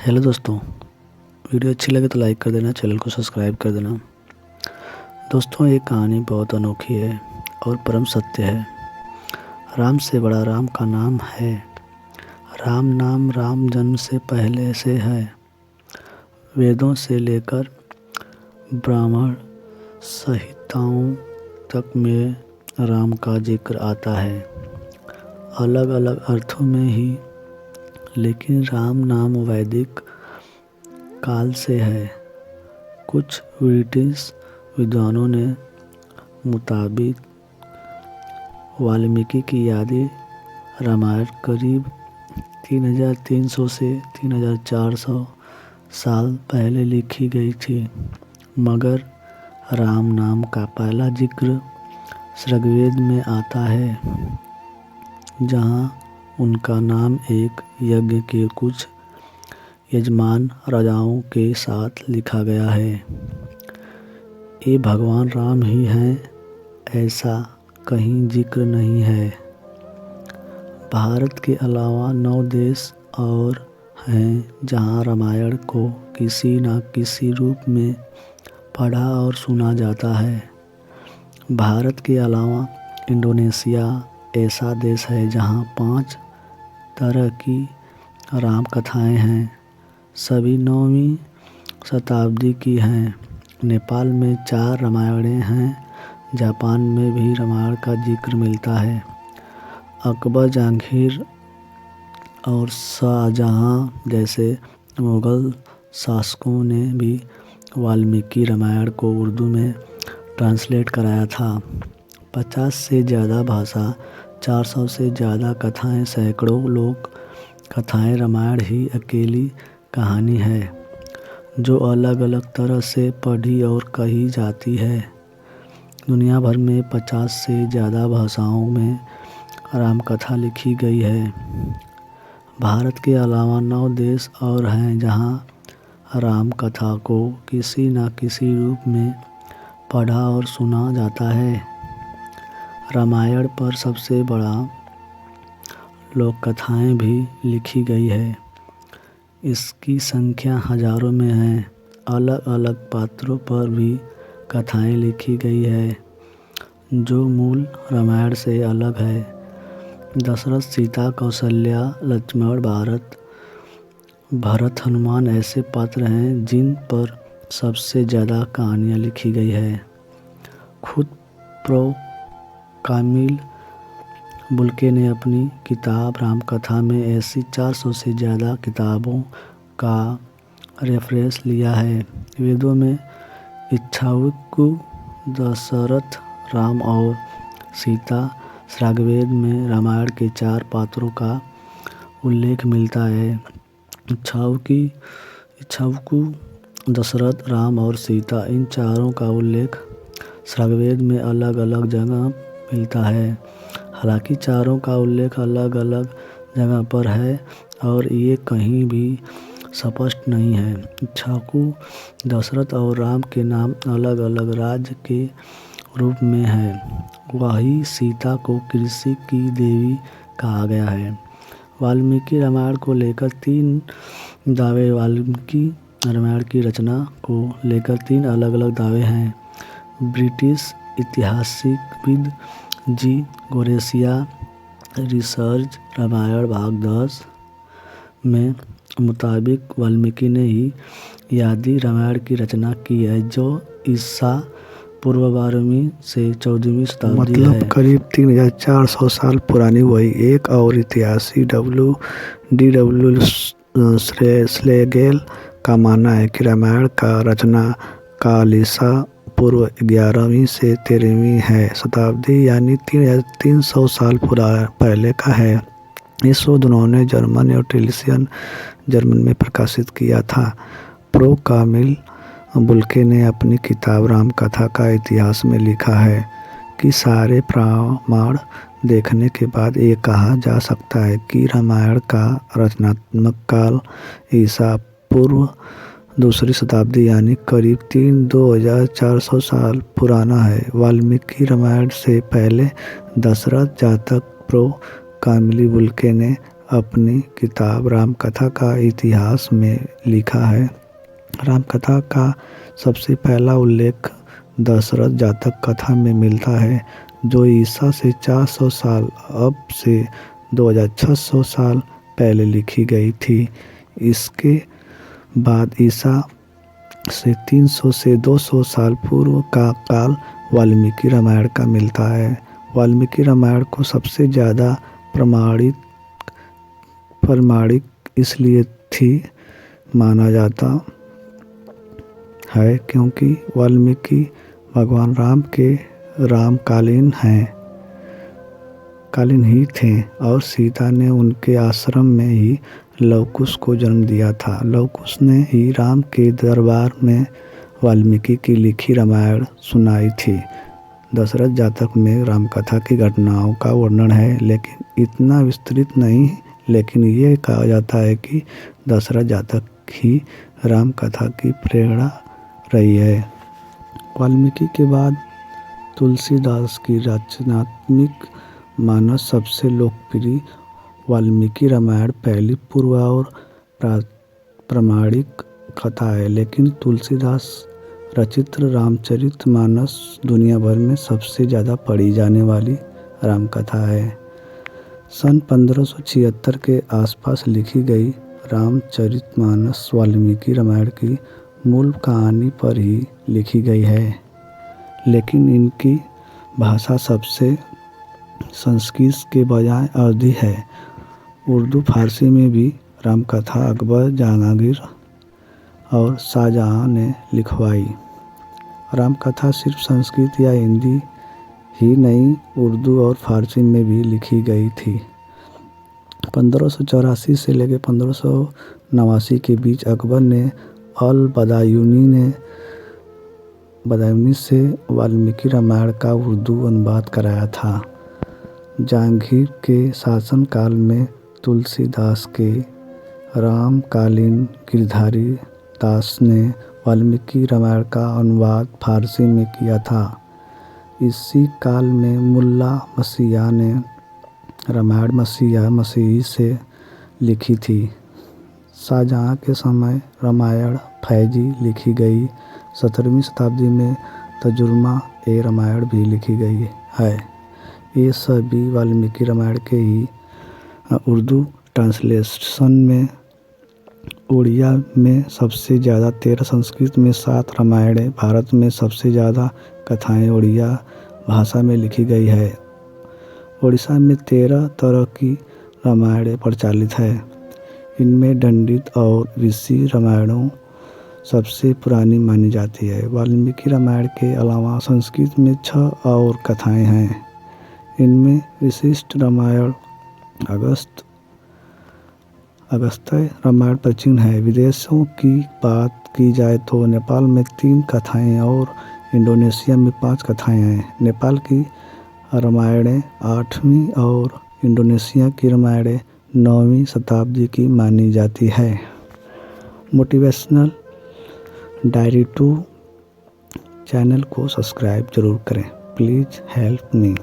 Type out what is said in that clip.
Hello दोस्तों, video अच्छी लगे तो लाइक कर देना, चैनल को सब्सक्राइब कर देना। दोस्तों, ये कहानी बहुत अनोखी है और परम सत्य है। राम से बड़ा राम का नाम है। राम नाम राम जन्म से पहले से है। वेदों से लेकर ब्राह्मण संहिताओं तक में राम का जिक्र आता है, अलग अलग अर्थों में ही, लेकिन राम नाम वैदिक काल से है। कुछ ब्रिटिश विद्वानों ने मुताबिक वाल्मीकि की यादें रामायण करीब 3300 से 3400 साल पहले लिखी गई थी, मगर राम नाम का पहला जिक्र ऋग्वेद में आता है, जहां उनका नाम एक यज्ञ के कुछ यजमान राजाओं के साथ लिखा गया है। ये भगवान राम ही हैं, ऐसा कहीं जिक्र नहीं है। भारत के अलावा 9 देश और हैं जहां रामायण को किसी न किसी रूप में पढ़ा और सुना जाता है। भारत के अलावा इंडोनेशिया ऐसा देश है जहां 5 तरह की राम कथाएं हैं। सभी 9वीं शताब्दी की हैं। नेपाल में 4 रामायणें हैं। जापान में भी रामायण का जिक्र मिलता है। अकबर, जहांगीर और शाहजहां जैसे मुगल शासकों ने भी वाल्मीकि रामायण को उर्दू में ट्रांसलेट कराया था। 50 से ज़्यादा भाषा, 400 से ज़्यादा कथाएं, सैकड़ों लोक कथाएं रामायण ही अकेली कहानी है जो अलग अलग तरह से पढ़ी और कही जाती है। दुनिया भर में 50 से ज़्यादा भाषाओं में राम कथा लिखी गई है। भारत के अलावा 9 देश और हैं जहां राम कथा को किसी न किसी रूप में पढ़ा और सुना जाता है। रामायण पर सबसे बड़ा लोक कथाएं भी लिखी गई है। इसकी संख्या हजारों में है। अलग अलग पात्रों पर भी कथाएं लिखी गई है जो मूल रामायण से अलग है। दशरथ, सीता, कौशल्या, लक्ष्मण, भरत, हनुमान ऐसे पात्र हैं जिन पर सबसे ज़्यादा कहानियाँ लिखी गई है। खुद प्रो कामिल बुल्के ने अपनी किताब रामकथा में ऐसी 400 से ज़्यादा किताबों का रेफरेंस लिया है। वेदों में इक्ष्वाकु, दशरथ, राम और सीता, ऋग्वेद में रामायण के 4 पात्रों का उल्लेख मिलता है। इक्ष्वाकु, दशरथ, राम और सीता, इन चारों का उल्लेख ऋग्वेद में अलग अलग जगह मिलता है। हालांकि चारों का उल्लेख अलग अलग जगह पर है और ये कहीं भी स्पष्ट नहीं है। इक्ष्वाकु, दशरथ और राम के नाम अलग अलग राज्य के रूप में हैं। वहीं सीता को कृषि की देवी कहा गया है। वाल्मीकि रामायण को लेकर 3 दावे वाल्मीकि रामायण की रचना को लेकर 3 अलग अलग दावे हैं। ब्रिटिश ऐतिहासिकविद जी. गोरेसिया रिसर्च रामायण भाग 10 में मुताबिक वाल्मीकि ने ही आदि रामायण की रचना की है, जो ईसा पूर्व 12वीं से 14वीं शताब्दी है। मतलब करीब 3400 साल पुरानी। वही एक और इतिहासी D.W. स्लेगेल का मानना है कि रामायण का रचना काल ईसा पूर्व 11वीं से 13वीं है शताब्दी, यानी 3300 साल पहले का है। इस शोध उन्होंने जर्मन और टिलिसियन जर्मन में प्रकाशित किया था। प्रो कामिल बुल्के ने अपनी किताब रामकथा का इतिहास में लिखा है कि सारे प्रमाण देखने के बाद ये कहा जा सकता है कि रामायण का रचनात्मक काल ईसा पूर्व 2री शताब्दी यानी करीब 2400 साल पुराना है। वाल्मीकि रामायण से पहले दशरथ जातक प्रो कामिल बुल्के ने अपनी किताब रामकथा का इतिहास में लिखा है। रामकथा का सबसे पहला उल्लेख दशरथ जातक कथा में मिलता है, जो ईसा से 400 साल अब से 2600 साल पहले लिखी गई थी। इसके बाद ईसा से 300 से 200 साल पूर्व का काल वाल्मीकि रामायण का मिलता है। वाल्मीकि रामायण को सबसे ज़्यादा प्रमाणिक इसलिए थी माना जाता है क्योंकि वाल्मीकि भगवान राम के रामकालीन ही थे और सीता ने उनके आश्रम में ही लवकुश को जन्म दिया था। लवकुश ने ही राम के दरबार में वाल्मीकि की लिखी रामायण सुनाई थी। दशरथ जातक में रामकथा की घटनाओं का वर्णन है, लेकिन इतना विस्तृत नहीं। लेकिन ये कहा जाता है कि दशरथ जातक ही रामकथा की प्रेरणा रही है। वाल्मीकि के बाद तुलसीदास की रचनात्मक मानस सबसे लोकप्रिय वाल्मीकि रामायण पहली पूर्व और प्रामाणिक कथा है, लेकिन तुलसीदास रचित रामचरितमानस दुनिया भर में सबसे ज़्यादा पढ़ी जाने वाली रामकथा है। सन 1576 के आसपास लिखी गई रामचरितमानस वाल्मीकि रामायण की मूल कहानी पर ही लिखी गई है, लेकिन इनकी भाषा सबसे संस्कृत के बजाय अवधी है। उर्दू फारसी में भी रामकथा अकबर, जहांगीर और शाहजहां ने लिखवाई। रामकथा सिर्फ संस्कृत या हिंदी ही नहीं, उर्दू और फारसी में भी लिखी गई थी। 1584 से लेकर 1589 के बीच अकबर ने बदायूनी से वाल्मीकि रामायण का उर्दू अनुवाद कराया था। जहांगीर के शासनकाल में तुलसीदास के रामकालीन गिरधारी दास ने वाल्मीकि रामायण का अनुवाद फारसी में किया था। इसी काल में मुल्ला मसीहा ने रामायण मसीही से लिखी थी। शाहजहां के समय रामायण फैजी लिखी गई। 17वीं शताब्दी में तर्जुमा-ए-रामायण भी लिखी गई है। ये सभी वाल्मीकि रामायण के ही उर्दू ट्रांसलेशन में। उड़िया में सबसे ज़्यादा 13, संस्कृत में 7 रामायणें। भारत में सबसे ज़्यादा कथाएं उड़िया भाषा में लिखी गई है। उड़ीसा में 13 तरह की रामायणें प्रचलित है। इनमें दंडित और ऋषि रामायणों सबसे पुरानी मानी जाती है। वाल्मीकि रामायण के अलावा संस्कृत में 6 और कथाएं हैं। इनमें विशिष्ट रामायण, अगस्त्य रामायण प्राचीन है। विदेशों की बात की जाए तो नेपाल में 3 कथाएं और इंडोनेशिया में 5 कथाएं हैं। नेपाल की रामायणें 8वीं और इंडोनेशिया की रामायणें 9वीं शताब्दी की मानी जाती है। मोटिवेशनल डायरी 2 चैनल को सब्सक्राइब जरूर करें। Please help me.